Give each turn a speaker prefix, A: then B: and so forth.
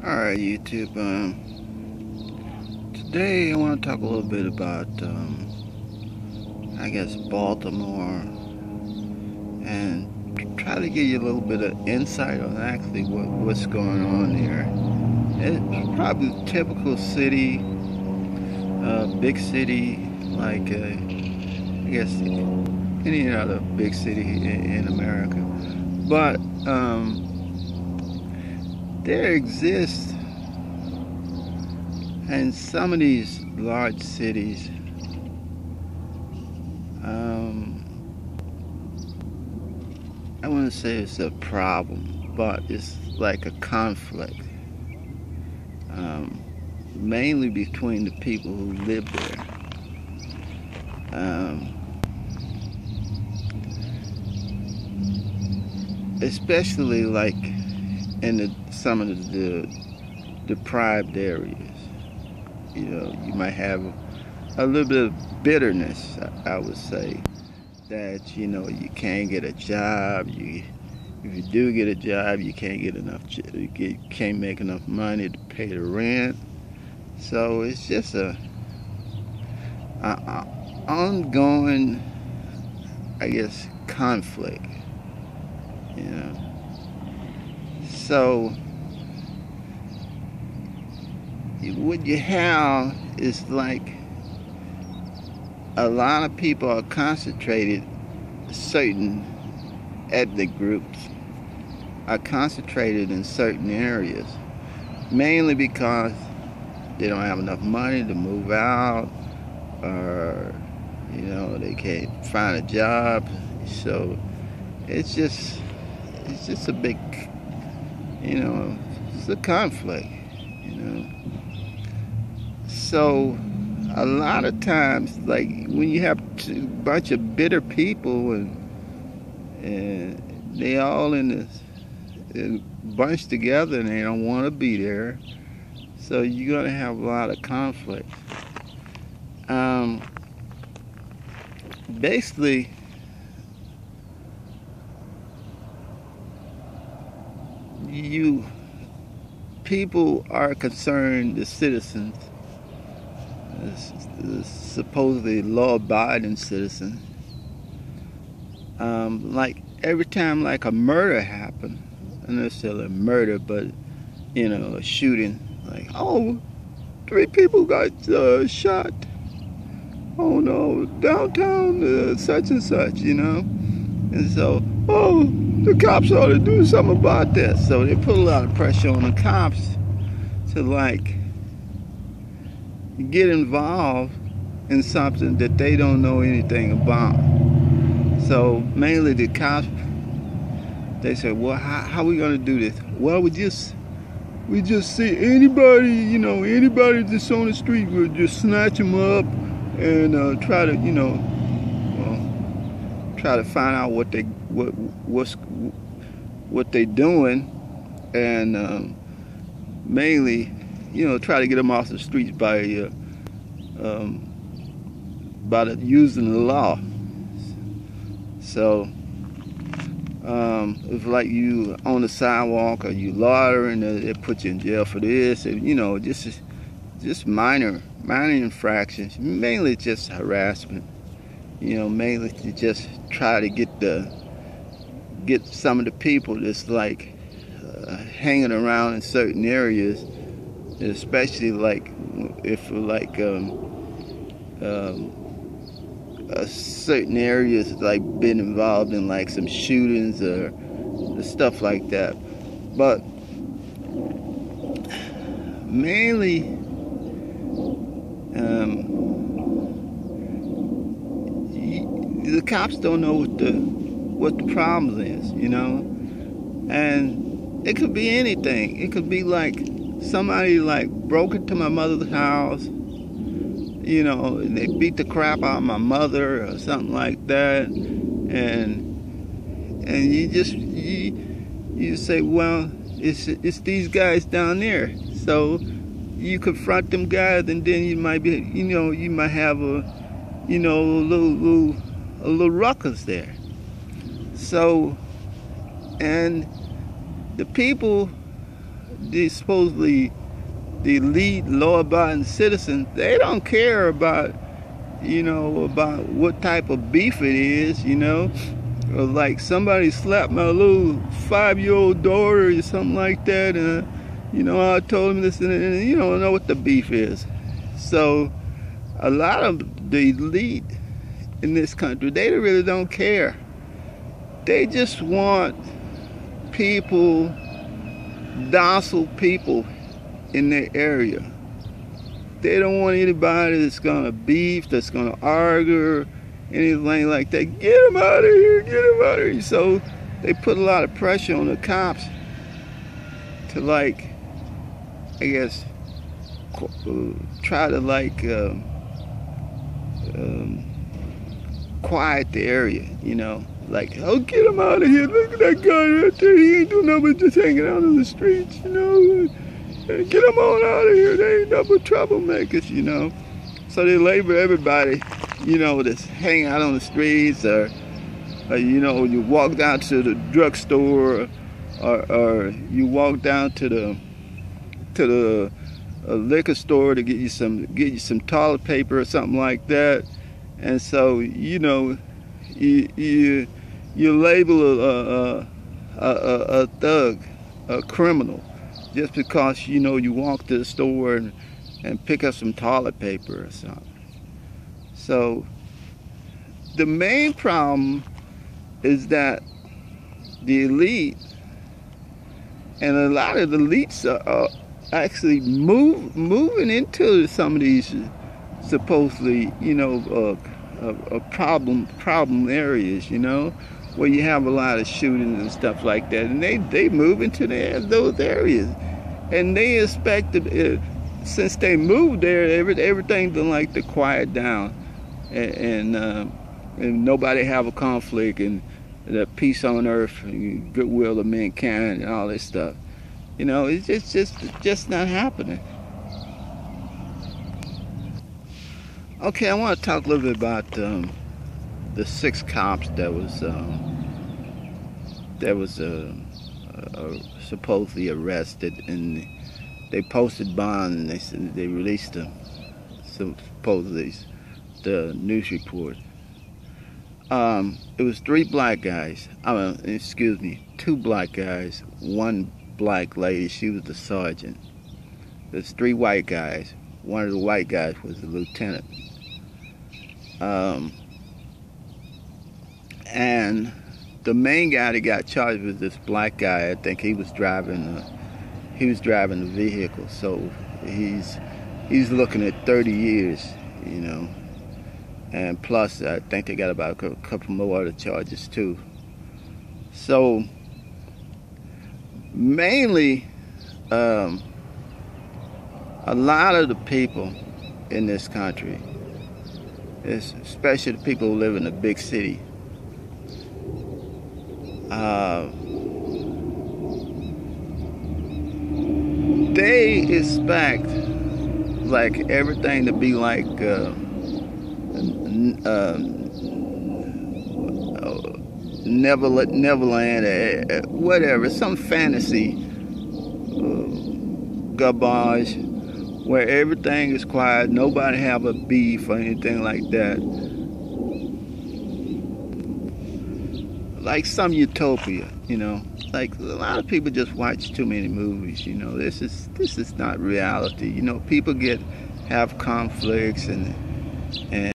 A: Alright, YouTube. Today I want to talk a little bit about, I guess, Baltimore, and try to give you a little bit of insight on actually what's going on here. It's probably a typical city, big city, like, I guess, any other big city in America. But, there exists in some of these large cities I wouldn't say it's a problem, but it's like a conflict, mainly between the people who live there. Especially like in some of the deprived areas. You know, you might have a little bit of bitterness, I would say, that, you know, you can't get a job. If you do get a job, you can't get enough. You can't make enough money to pay the rent. So it's just a ongoing, I guess, conflict. You know. So what you have is like a lot of people are concentrated, certain ethnic groups are concentrated in certain areas, mainly because they don't have enough money to move out, or, you know, they can't find a job. So it's just a big, you know, it's a conflict, you know. So a lot of times, like when you have a bunch of bitter people and they all in this bunch together and they don't want to be there, so you're gonna have a lot of conflict. Basically, people are concerned, the citizens, supposedly law-abiding citizens, like every time like a murder happened, not necessarily a murder, but, you know, a shooting, like, oh, 3 people got shot, oh no, downtown such and such, you know. And so, oh, the cops ought to do something about that. So they put a lot of pressure on the cops to, like, get involved in something that they don't know anything about. So mainly the cops, they say, well, how are we gonna do this? Well, we just see anybody, you know, anybody that's on the street, we'll just snatch them up and try to, you know, try to find out what they doing, and mainly, you know, try to get them off the streets by using the law. So if like you on the sidewalk or you loitering, they put you in jail for this, and, you know, just minor infractions, mainly just harassment. You know, mainly to just try to get some of the people that's like hanging around in certain areas, especially like if like certain areas like been involved in like some shootings or stuff like that. But mainly the cops don't know what the problem is, you know. And it could be anything. It could be like somebody like broke into my mother's house, you know, and they beat the crap out of my mother or something like that, and you say, well, it's these guys down there. So you confront them guys, and then you might be, you know, you might have a little ruckus there. So, and the people these supposedly the elite, law-abiding citizens, they don't care about, about what type of beef it is, Or like somebody slapped my little 5-year-old daughter or something like that, and I told him this, and you don't know what the beef is. So a lot of the elite in this country, they really don't care. They just want people, docile people in their area. They don't want anybody that's gonna beef, that's gonna argue, anything like that. Get them out of here, get them out of here. So they put a lot of pressure on the cops to, like, I guess, try to, like, quiet the area, Like, oh, get him out of here. Look at that guy right there. He ain't doing nothing but just hanging out on the streets, Get them on out of here. They ain't nothing but troublemakers, So they label everybody, that's hanging out on the streets, or you walk down to the drugstore, or you walk down to the liquor store to get you some toilet paper or something like that, and so you label a thug, a criminal, just because you walk to the store and pick up some toilet paper or something. So the main problem is that the elite, and a lot of the elites are actually moving into some of these supposedly problem areas, where you have a lot of shootings and stuff like that, and they move into those areas, and they expect since they moved there, everything to quiet down, and nobody have a conflict, and the peace on earth, and goodwill of mankind, and all this stuff. It's just not happening. Okay, I want to talk a little bit about the 6 cops that was supposedly arrested, and they posted bond, and they said they released them, supposedly, the news report. It was 3 black guys. Excuse me, 2 black guys, 1 black lady. She was the sergeant. There's 3 white guys. One of the white guys was the lieutenant. And the main guy that got charged was this black guy. I think he was driving the vehicle. So he's looking at 30 years, and plus I think they got about a couple more other charges too. So mainly a lot of the people in this country, especially the people who live in a big city, they expect like everything to be like Neverland, whatever, some fantasy garbage where everything is quiet, nobody have a beef or anything like that. Like some Utopia, Like a lot of people just watch too many movies, This is not reality. People have conflicts and